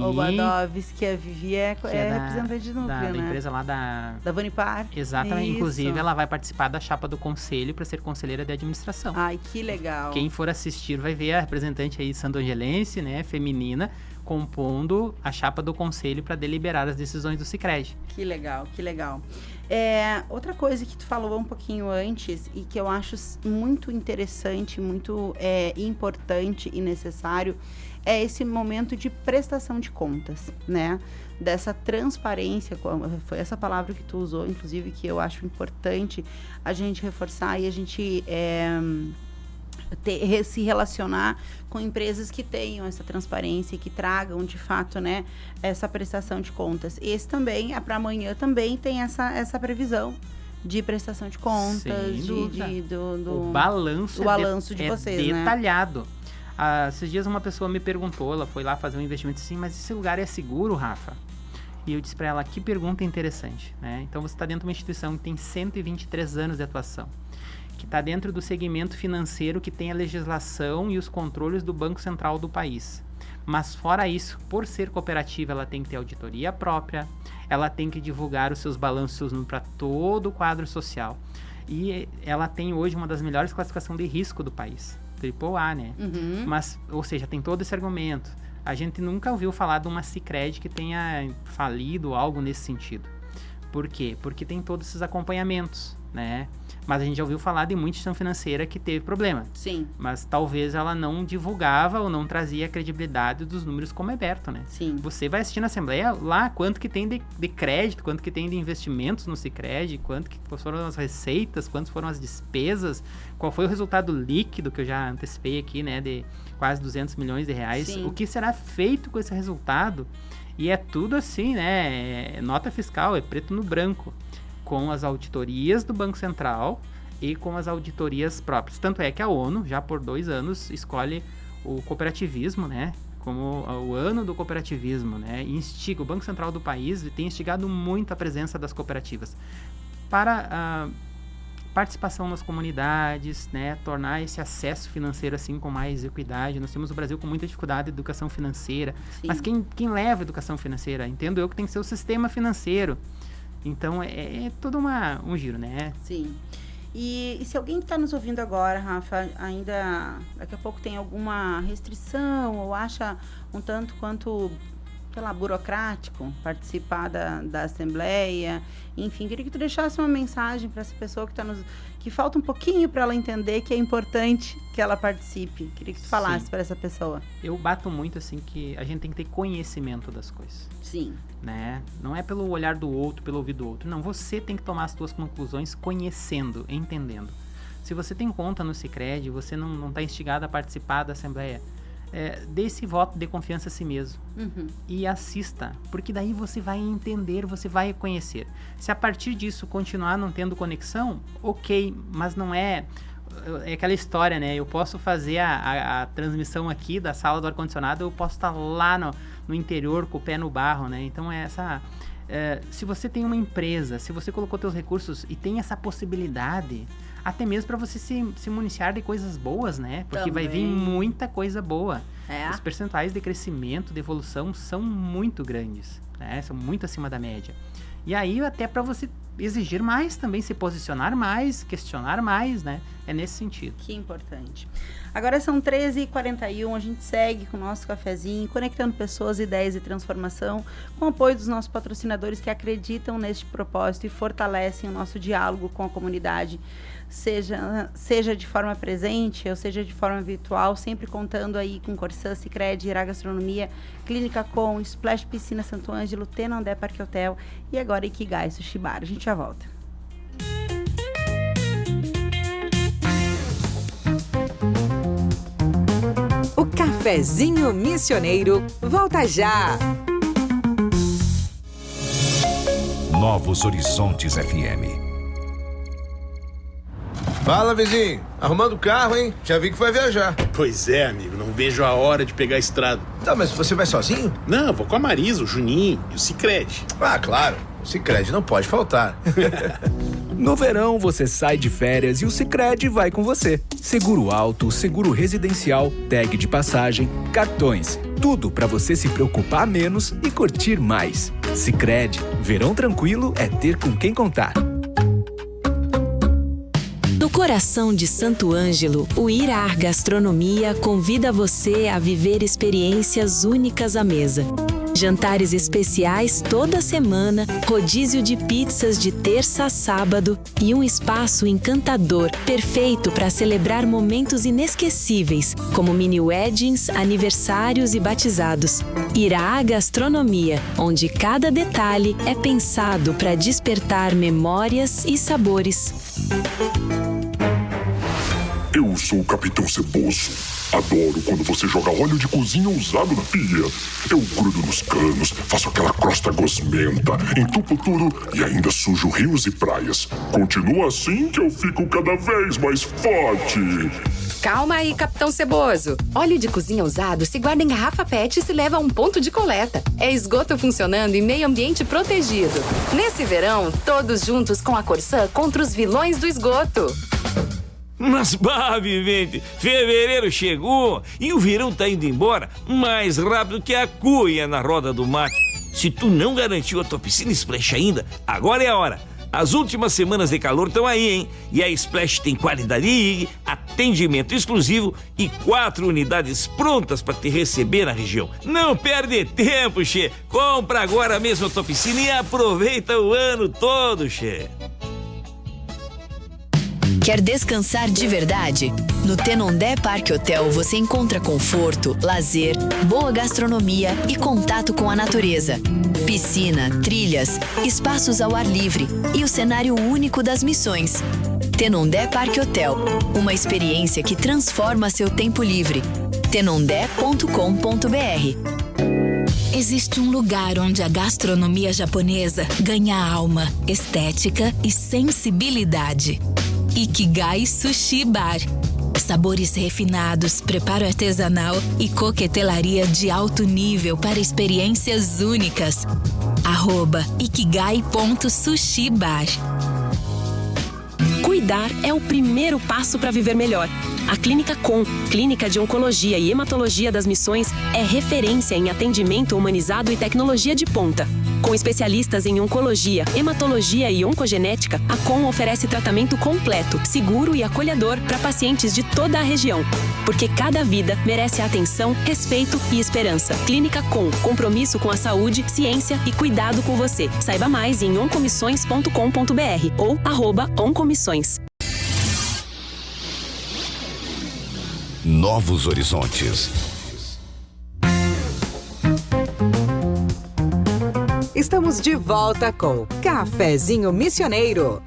Obadovski, que a Vivi é representante de núcleo, né? Da empresa lá da Vanipar. Exatamente. Isso. Inclusive, ela vai participar da chapa do conselho para ser conselheira de administração. Ai, que legal. Quem for assistir vai ver a representante aí santo-angelense, né, feminina, compondo a chapa do conselho para deliberar as decisões do Sicredi. Que legal, que legal. Outra coisa que tu falou um pouquinho antes e que eu acho muito interessante, muito importante e necessário é esse momento de prestação de contas, né? Dessa transparência, foi essa palavra que tu usou, inclusive, que eu acho importante a gente reforçar e a gente se relacionar com empresas que tenham essa transparência e que tragam, de fato, né, essa prestação de contas. Esse também, para amanhã, também tem essa previsão de prestação de contas, o balanço de vocês, né? Detalhado. Esses dias uma pessoa me perguntou, ela foi lá fazer um investimento assim, mas esse lugar é seguro, Rafa? E eu disse para ela, que pergunta interessante, né? Então você está dentro de uma instituição que tem 123 anos de atuação, que está dentro do segmento financeiro, que tem a legislação e os controles do Banco Central do país. Mas fora isso, por ser cooperativa, ela tem que ter auditoria própria, ela tem que divulgar os seus balanços, seus números para todo o quadro social. E ela tem hoje uma das melhores classificações de risco do país, AAA, né? Mas, ou seja, tem todo esse argumento. A gente nunca ouviu falar de uma Sicredi que tenha falido algo nesse sentido. Por quê? Porque tem todos esses acompanhamentos, né? Mas a gente já ouviu falar de muita instituição financeira que teve problema. Sim. Mas talvez ela não divulgava ou não trazia a credibilidade dos números como é aberto, né? Sim. Você vai assistir na Assembleia lá quanto que tem de crédito, quanto que tem de investimentos no Sicredi, quanto que foram as receitas, quantas foram as despesas, qual foi o resultado líquido, que eu já antecipei aqui, né? De quase 200 milhões de reais. Sim. O que será feito com esse resultado? E é tudo assim, né? Nota fiscal, é preto no branco, com as auditorias do Banco Central e com as auditorias próprias. Tanto é que a ONU, já por 2 anos, escolhe o cooperativismo, né, como o ano do cooperativismo, né, e instiga o Banco Central do país, e tem instigado muito a presença das cooperativas para a participação nas comunidades, né, tornar esse acesso financeiro assim com mais equidade. Nós temos o Brasil com muita dificuldade de educação financeira. Sim. Mas quem leva a educação financeira? Entendo eu que tem que ser o sistema financeiro. Então, é todo um giro, né? Sim. E se alguém que está nos ouvindo agora, Rafa, ainda daqui a pouco tem alguma restrição ou acha um tanto quanto, sei lá, burocrático participar da Assembleia, enfim, queria que tu deixasse uma mensagem para essa pessoa que falta um pouquinho para ela entender que é importante que ela participe. Queria que tu falasse para essa pessoa. Eu bato muito assim que a gente tem que ter conhecimento das coisas. Sim. Né? Não é pelo olhar do outro, pelo ouvido do outro. Não, você tem que tomar as suas conclusões conhecendo, entendendo. Se você tem conta no Sicredi, você não está instigado a participar da Assembleia, dê esse voto de confiança a si mesmo. E assista, porque daí você vai entender, você vai conhecer. Se a partir disso continuar não tendo conexão, ok, mas não é aquela história, né? Eu posso fazer a transmissão aqui da sala do ar-condicionado, eu posso estar lá no interior com o pé no barro, né? Então se você tem uma empresa, se você colocou seus recursos e tem essa possibilidade, até mesmo para você se municiar de coisas boas, né? Porque vai vir muita coisa boa. Os percentuais de crescimento, de evolução são muito grandes, né? São muito acima da média. E aí, até para você exigir mais também, se posicionar mais, questionar mais, né? É nesse sentido. Que importante. Agora são 13h41, a gente segue com o nosso cafezinho, conectando pessoas, ideias e transformação, com o apoio dos nossos patrocinadores que acreditam neste propósito e fortalecem o nosso diálogo com a comunidade, seja de forma presente ou seja de forma virtual, sempre contando aí com Corsã, Sicredi, Irá Gastronomia, Clínica Com, Splash Piscina Santo Ângelo, Tenondé Parque Hotel e agora Ikigai Sushi Bar. A gente já volta. O Cafezinho Missioneiro volta já. Novos Horizontes FM. Fala, vizinho. Arrumando o carro, hein? Já vi que vai viajar. Pois é, amigo. Não vejo a hora de pegar a estrada. Tá, mas você vai sozinho? Não, vou com a Marisa, o Juninho e o Sicredi. Ah, claro. O Sicredi não pode faltar. No verão, você sai de férias e o Sicredi vai com você. Seguro alto, seguro residencial, tag de passagem, cartões. Tudo para você se preocupar menos e curtir mais. Sicredi, verão tranquilo é ter com quem contar. No coração de Santo Ângelo, o Irá Gastronomia convida você a viver experiências únicas à mesa. Jantares especiais toda semana, rodízio de pizzas de terça a sábado e um espaço encantador, perfeito para celebrar momentos inesquecíveis, como mini weddings, aniversários e batizados. Irá Gastronomia, onde cada detalhe é pensado para despertar memórias e sabores. Eu sou o Capitão Ceboso. Adoro quando você joga óleo de cozinha usado na pia. Eu grudo nos canos, faço aquela crosta gosmenta, entupo tudo e ainda sujo rios e praias. Continua assim que eu fico cada vez mais forte. Calma aí, Capitão Ceboso. Óleo de cozinha usado se guarda em garrafa PET e se leva a um ponto de coleta. É esgoto funcionando e meio ambiente protegido. Nesse verão, todos juntos com a Corsã contra os vilões do esgoto. Mas, bah, vivente, fevereiro chegou e o verão tá indo embora mais rápido que a cuia na roda do mate. Se tu não garantiu a tua piscina Splash ainda, agora é a hora. As últimas semanas de calor estão aí, hein? E a Splash tem qualidade, atendimento exclusivo e 4 unidades prontas para te receber na região. Não perde tempo, che. Compra agora mesmo a tua piscina e aproveita o ano todo, che. Quer descansar de verdade? No Tenondé Parque Hotel você encontra conforto, lazer, boa gastronomia e contato com a natureza. Piscina, trilhas, espaços ao ar livre e o cenário único das missões. Tenondé Parque Hotel, uma experiência que transforma seu tempo livre. tenondé.com.br. Existe um lugar onde a gastronomia japonesa ganha alma, estética e sensibilidade. Ikigai Sushi Bar. Sabores refinados, preparo artesanal e coquetelaria de alto nível para experiências únicas. @ikigai.sushibar. Cuidar é o primeiro passo para viver melhor. A Clínica Com, Clínica de Oncologia e Hematologia das Missões, é referência em atendimento humanizado e tecnologia de ponta. Com especialistas em oncologia, hematologia e oncogenética, a Com oferece tratamento completo, seguro e acolhedor para pacientes de toda a região. Porque cada vida merece atenção, respeito e esperança. Clínica Com, compromisso com a saúde, ciência e cuidado com você. Saiba mais em oncomissões.com.br ou @oncomissões. Novos Horizontes. Estamos de volta com Cafezinho Missioneiro.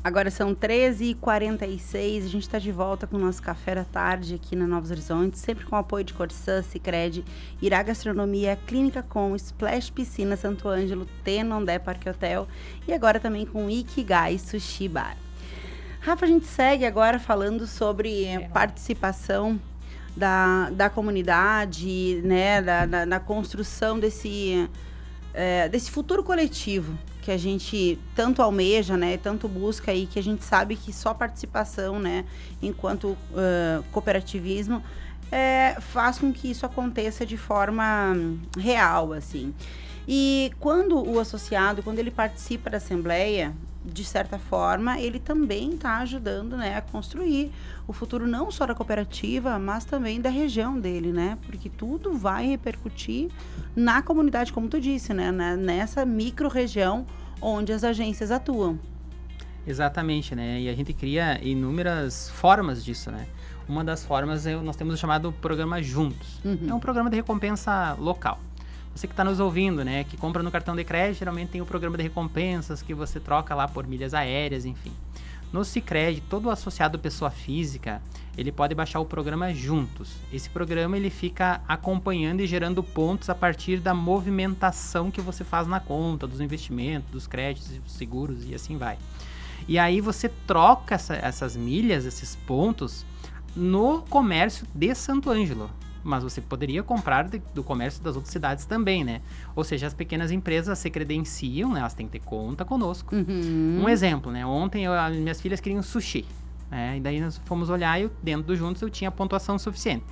Agora são 13h46, a gente está de volta com o nosso café da tarde aqui na Novos Horizontes, sempre com o apoio de Corsã, Sicredi, Irá Gastronomia, Clínica Com, Splash Piscina Santo Ângelo, Tenondé Parque Hotel e agora também com Ikigai Sushi Bar. Rafa, a gente segue agora falando sobre participação da comunidade, né, da construção desse futuro coletivo que a gente tanto almeja, né, tanto busca aí, que a gente sabe que só participação, né, enquanto cooperativismo faz com que isso aconteça de forma real, assim. E quando o associado, quando ele participa da Assembleia, de certa forma, ele também está ajudando, né, a construir o futuro não só da cooperativa, mas também da região dele, né? Porque tudo vai repercutir na comunidade, como tu disse, né? Nessa micro-região onde as agências atuam. Exatamente, né? E a gente cria inúmeras formas disso, né? Uma das formas nós temos o chamado programa Juntos. É um programa de recompensa local. Você que está nos ouvindo, né, que compra no cartão de crédito, geralmente tem o programa de recompensas que você troca lá por milhas aéreas, enfim. No Sicredi, todo associado pessoa física, ele pode baixar o programa Juntos. Esse programa ele fica acompanhando e gerando pontos a partir da movimentação que você faz na conta, dos investimentos, dos créditos, dos seguros e assim vai. E aí você troca essas milhas, esses pontos, no comércio de Santo Ângelo. Mas você poderia comprar do comércio das outras cidades também, né? Ou seja, as pequenas empresas se credenciam, né? Elas têm que ter conta conosco. Um exemplo, né? Ontem minhas filhas queriam sushi, né? E daí nós fomos olhar e dentro do Juntos eu tinha pontuação suficiente.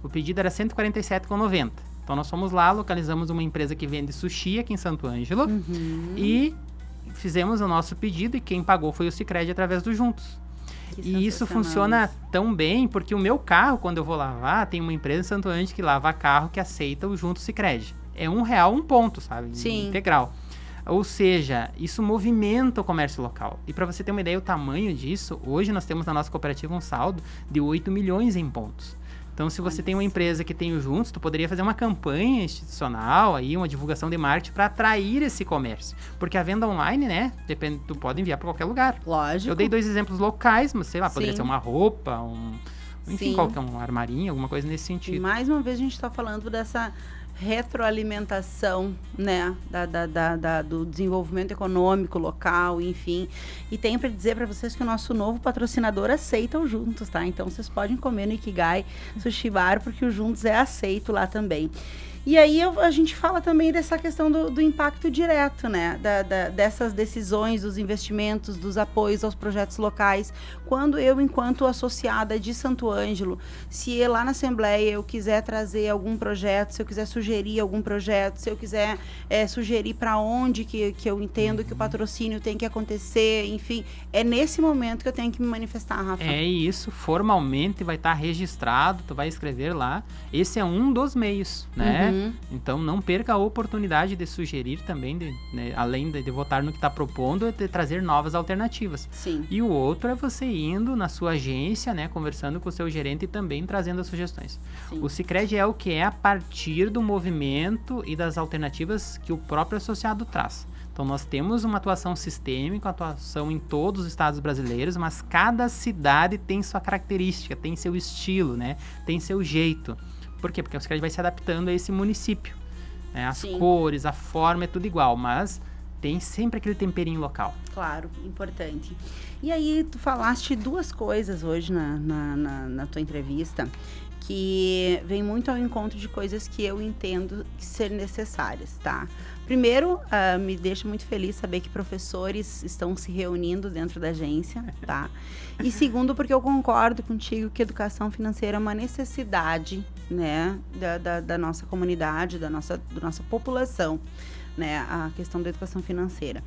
O pedido era R$ 147,90. Então nós fomos lá, localizamos uma empresa que vende sushi aqui em Santo Ângelo e fizemos o nosso pedido e quem pagou foi o Sicredi através do Juntos. E isso funciona tão bem, porque o meu carro, quando eu vou lavar, tem uma empresa em Santo Ângelo que lava carro que aceita o Juntos Sicredi. É R$1 um ponto, sabe? Sim. Integral. Ou seja, isso movimenta o comércio local. E para você ter uma ideia do tamanho disso, hoje nós temos na nossa cooperativa um saldo de 8 milhões em pontos. Então, se você tem uma empresa que tem o Juntos, tu poderia fazer uma campanha institucional, aí, uma divulgação de marketing para atrair esse comércio. Porque a venda online, né, tu pode enviar para qualquer lugar. Lógico. Eu dei 2 exemplos locais, mas sei lá, poderia ser uma roupa, enfim, Sim. qualquer um armarinho, alguma coisa nesse sentido. E mais uma vez a gente está falando dessa retroalimentação, né, do desenvolvimento econômico local, enfim. E tenho para dizer para vocês que o nosso novo patrocinador aceita o Juntos, tá? Então vocês podem comer no Ikigai Sushi Bar, porque o Juntos é aceito lá também. E aí a gente fala também dessa questão do impacto direto, né? Dessas decisões, dos investimentos, dos apoios aos projetos locais. Quando eu, enquanto associada de Santo Ângelo, se lá na Assembleia eu quiser trazer algum projeto, se eu quiser sugerir algum projeto, se eu quiser sugerir para onde que eu entendo que o patrocínio tem que acontecer, enfim, é nesse momento que eu tenho que me manifestar, Rafa. É isso, formalmente vai estar registrado, tu vai escrever lá. Esse é um dos meios, né? Então não perca a oportunidade de sugerir também, né, além de votar no que está propondo, de trazer novas alternativas. Sim. E o outro é você indo na sua agência, né, conversando com o seu gerente e também trazendo as sugestões. Sim. O Sicredi é o que é a partir do movimento e das alternativas que o próprio associado traz. Então nós temos uma atuação sistêmica, atuação em todos os estados brasileiros, mas cada cidade tem sua característica, tem seu estilo, né, tem seu jeito. Por quê? Porque o Sicredi vai se adaptando a esse município. Né? As cores, a forma, é tudo igual, mas tem sempre aquele temperinho local. Claro, importante. E aí, tu falaste 2 coisas hoje na tua entrevista que vem muito ao encontro de coisas que eu entendo ser necessárias, tá? Primeiro, me deixa muito feliz saber que professores estão se reunindo dentro da agência, tá? E segundo, porque eu concordo contigo que educação financeira é uma necessidade, né, da nossa comunidade, da nossa população, né, a questão da educação financeira.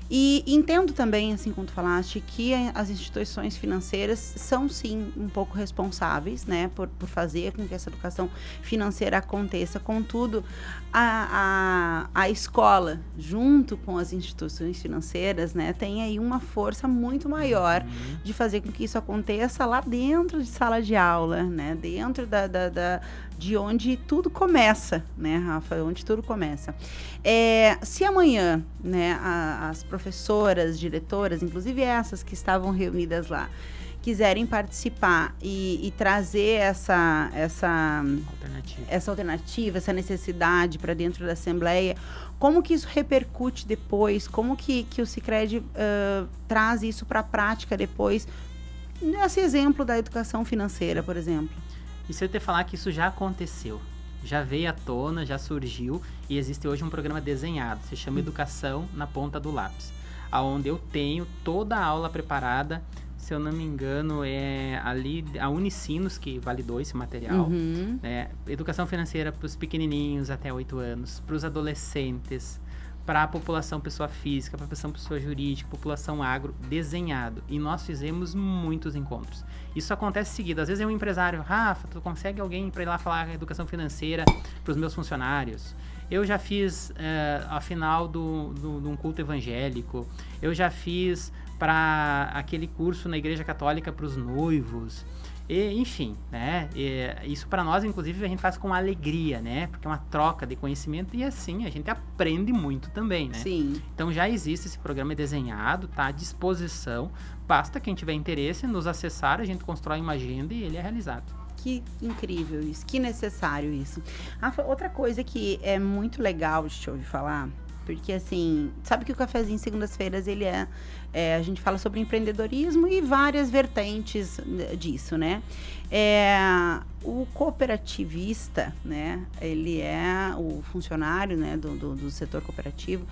E entendo também, assim como tu falaste, que as instituições financeiras são sim um pouco responsáveis, né, por fazer com que essa educação financeira aconteça. Contudo, a escola, junto com as instituições financeiras, né, tem aí uma força muito maior de fazer com que isso aconteça lá dentro de sala de aula, né, dentro de onde tudo começa, né, Rafa, onde tudo começa. Se amanhã, né, as professoras, diretoras, inclusive essas que estavam reunidas lá, quiserem participar e trazer essa alternativa, essa necessidade para dentro da Assembleia, como que isso repercute depois? Como que o Sicredi traz isso para a prática depois? Nesse exemplo da educação financeira, por exemplo. E se eu te falar que isso já aconteceu, já veio à tona, já surgiu e existe hoje um programa desenhado, se chama Educação na Ponta do Lápis, onde eu tenho toda a aula preparada, se eu não me engano, é ali a Unicinos que validou esse material. Né? Educação financeira para os pequenininhos até 8 anos, para os adolescentes, para a população pessoa física, para a população pessoa jurídica, população agro, desenhado. E nós fizemos muitos encontros. Isso acontece seguido. Às vezes é um empresário, Rafa, tu consegue alguém para ir lá falar educação financeira para os meus funcionários? Eu já fiz a final de um culto evangélico. Eu já fiz para aquele curso na Igreja Católica para os noivos. E, enfim, né? Isso para nós, inclusive, a gente faz com alegria, né? Porque é uma troca de conhecimento e assim a gente aprende muito também, né? Sim. Então já existe esse programa desenhado, tá à disposição. Basta quem tiver interesse nos acessar, a gente constrói uma agenda e ele é realizado. Que incrível isso, que necessário isso. Outra coisa que é muito legal de te ouvir falar, porque assim, sabe que o Cafezinho segundas-feiras, ele a gente fala sobre empreendedorismo e várias vertentes disso, né? O cooperativista, né? Ele é o funcionário, né, do setor cooperativo.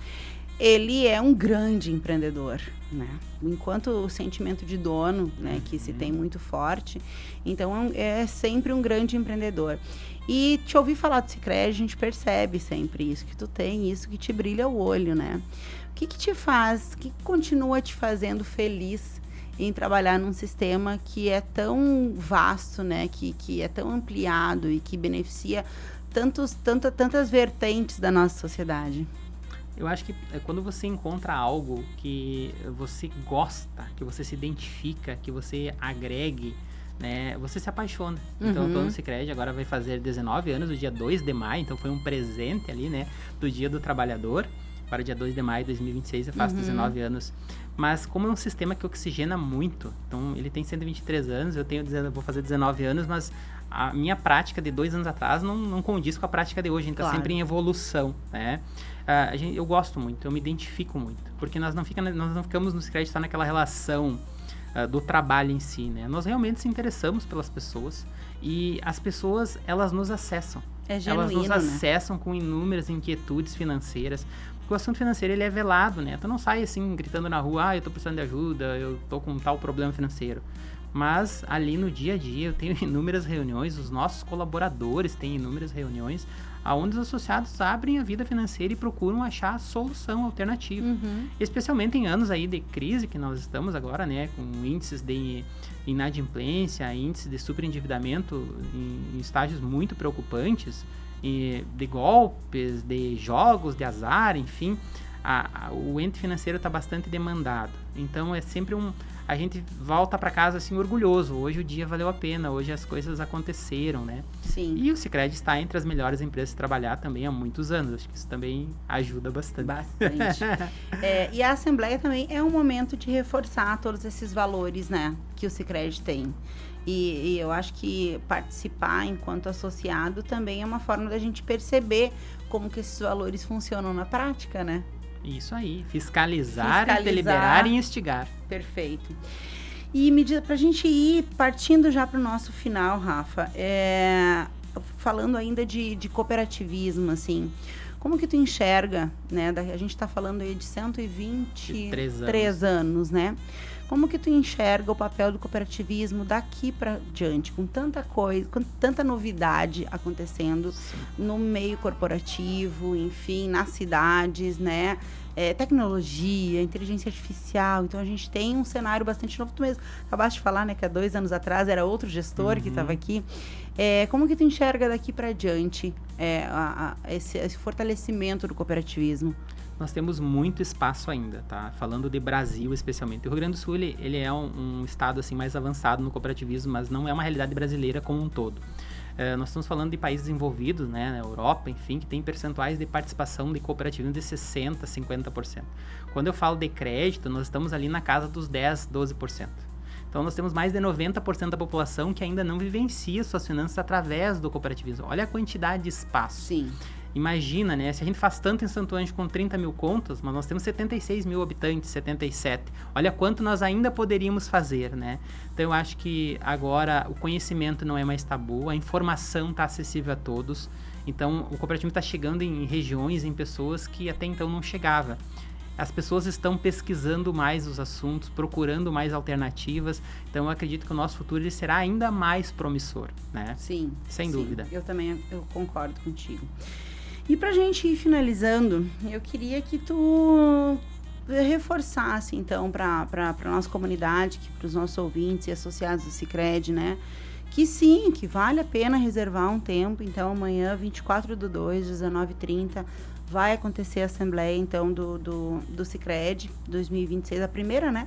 Ele é um grande empreendedor, né? Enquanto o sentimento de dono, né, que se tem muito forte, então é sempre um grande empreendedor. E te ouvir falar do Sicredi, a gente percebe sempre isso, que tu tem isso, que te brilha o olho, né? O que te faz, o que continua te fazendo feliz em trabalhar num sistema que é tão vasto, né? Que é tão ampliado e que beneficia tantas vertentes da nossa sociedade? Eu acho que quando você encontra algo que você gosta, que você se identifica, que você agregue, né, você se apaixona. Então, eu tô no Sicredi, agora vai fazer 19 anos, no dia 2 de maio, então foi um presente ali, né, do Dia do Trabalhador. Para o dia 2 de maio de 2026 eu faço 19 anos. Mas como é um sistema que oxigena muito, então ele tem 123 anos, eu vou fazer 19 anos, mas a minha prática de 2 anos atrás não condiz com a prática de hoje, a gente está sempre em evolução, né? Eu gosto muito, eu me identifico muito, porque nós não ficamos no Sicredi só naquela relação do trabalho em si, né? Nós realmente se interessamos pelas pessoas e as pessoas, elas nos acessam. É genuíno, elas nos acessam com inúmeras inquietudes financeiras. Porque o assunto financeiro, ele é velado, né? Tu não sai assim, gritando na rua, eu tô precisando de ajuda, eu tô com tal problema financeiro. Mas ali no dia a dia eu tenho inúmeras reuniões, os nossos colaboradores têm inúmeras reuniões, onde os associados abrem a vida financeira e procuram achar a solução alternativa. Especialmente em anos aí de crise que nós estamos agora, né? Com índices de inadimplência, índices de superendividamento em estágios muito preocupantes, de golpes, de jogos, de azar, enfim, o ente financeiro está bastante demandado. Então é sempre a gente volta para casa assim orgulhoso. Hoje o dia valeu a pena, hoje as coisas aconteceram, né? Sim. E o Sicredi está entre as melhores empresas de trabalhar também há muitos anos. Acho que isso também ajuda bastante. Bastante. E a Assembleia também é um momento de reforçar todos esses valores, né, que o Sicredi tem. E eu acho que participar enquanto associado também é uma forma da gente perceber como que esses valores funcionam na prática, né? Isso aí, fiscalizar, deliberar e instigar. Perfeito. E pra gente ir partindo já para o nosso final, Rafa, falando ainda de cooperativismo, assim, como que tu enxerga, né? A gente está falando aí de 123 anos, né? Como que tu enxerga o papel do cooperativismo daqui para diante, com tanta coisa, com tanta novidade acontecendo no meio corporativo, enfim, nas cidades, né? Tecnologia, inteligência artificial, então a gente tem um cenário bastante novo. Tu mesmo acabaste de falar, né, que há 2 anos atrás era outro gestor que estava aqui. Como que tu enxerga daqui para diante esse fortalecimento do cooperativismo? Nós temos muito espaço ainda, tá? Falando de Brasil especialmente. O Rio Grande do Sul, ele é um estado assim mais avançado no cooperativismo, mas não é uma realidade brasileira como um todo. Nós estamos falando de países desenvolvidos, né, na Europa, enfim, que tem percentuais de participação de cooperativismo de 60%, 50%. Quando eu falo de crédito, nós estamos ali na casa dos 10%, 12%. Então, nós temos mais de 90% da população que ainda não vivencia suas finanças através do cooperativismo. Olha a quantidade de espaço. Sim. Imagina, né? Se a gente faz tanto em Santo Ângelo com 30 mil contas, mas nós temos 76 mil habitantes, 77. Olha quanto nós ainda poderíamos fazer, né? Então, eu acho que agora o conhecimento não é mais tabu, a informação está acessível a todos. Então, o cooperativismo está chegando em regiões, em pessoas que até então não chegava. as pessoas estão pesquisando mais os assuntos, procurando mais alternativas. Então, eu acredito que o nosso futuro ele será ainda mais promissor, né? Sim. Sem dúvida. Eu concordo contigo. E pra gente ir finalizando, eu queria que tu reforçasse, então, pra nossa comunidade, para os nossos ouvintes e associados do Sicredi, né? Que sim, que vale a pena reservar um tempo. Então, amanhã, 24/2, 19h30, vai acontecer a assembleia, então, do Sicredi 2026. A primeira, né?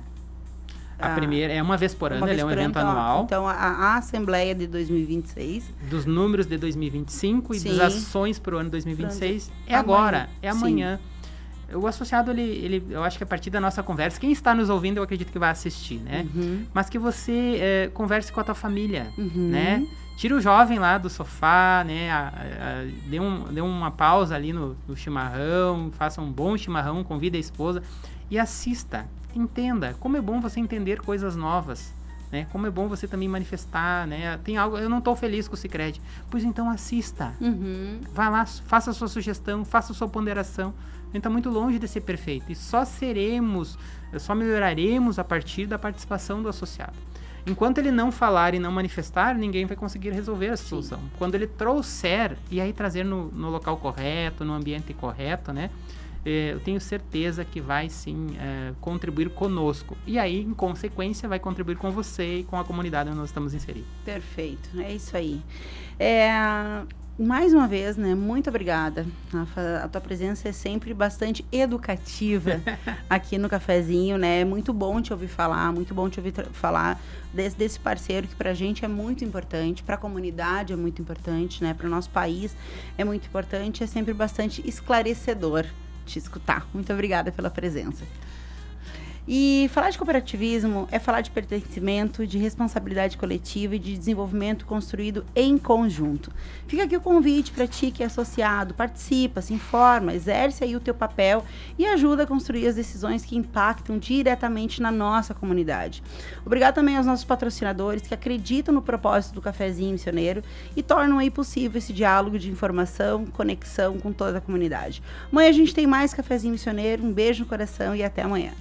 A primeira é uma vez por ano, ele é um evento anual. Então, a assembleia de 2026. Dos números de 2025 e das ações para o ano 2026 é agora, é amanhã. O associado, eu acho que a partir da nossa conversa, quem está nos ouvindo, eu acredito que vai assistir, né? Mas que você converse com a tua família, né? Tira o jovem lá do sofá, né? Dê uma pausa ali no chimarrão, faça um bom chimarrão, convide a esposa e assista. Entenda como é bom você entender coisas novas, né? Como é bom você também manifestar, né? Tem algo, eu não estou feliz com o Sicredi. Pois então assista. Vá lá, faça a sua sugestão, faça a sua ponderação. A gente está muito longe de ser perfeito e só melhoraremos a partir da participação do associado. Enquanto ele não falar e não manifestar, ninguém vai conseguir resolver a solução. Quando ele trouxer, e aí trazer no local correto, no ambiente correto, né? Eu tenho certeza que vai sim contribuir conosco. E aí, em consequência, vai contribuir com você e com a comunidade onde nós estamos inseridos. Perfeito, é isso aí. Mais uma vez, né, muito obrigada. A tua presença é sempre bastante educativa aqui no cafezinho, né? É muito bom te ouvir falar, muito bom te ouvir falar desse parceiro que pra gente é muito importante, pra comunidade é muito importante, né? Pro nosso país é muito importante, é sempre bastante esclarecedor te escutar. Muito obrigada pela presença. E falar de cooperativismo é falar de pertencimento, de responsabilidade coletiva e de desenvolvimento construído em conjunto. Fica aqui o convite para ti que é associado, participa, se informa, exerce aí o teu papel e ajuda a construir as decisões que impactam diretamente na nossa comunidade. Obrigado também aos nossos patrocinadores que acreditam no propósito do Cafezinho Missioneiro e tornam aí possível esse diálogo de informação, conexão com toda a comunidade. Amanhã a gente tem mais Cafezinho Missioneiro, um beijo no coração e até amanhã.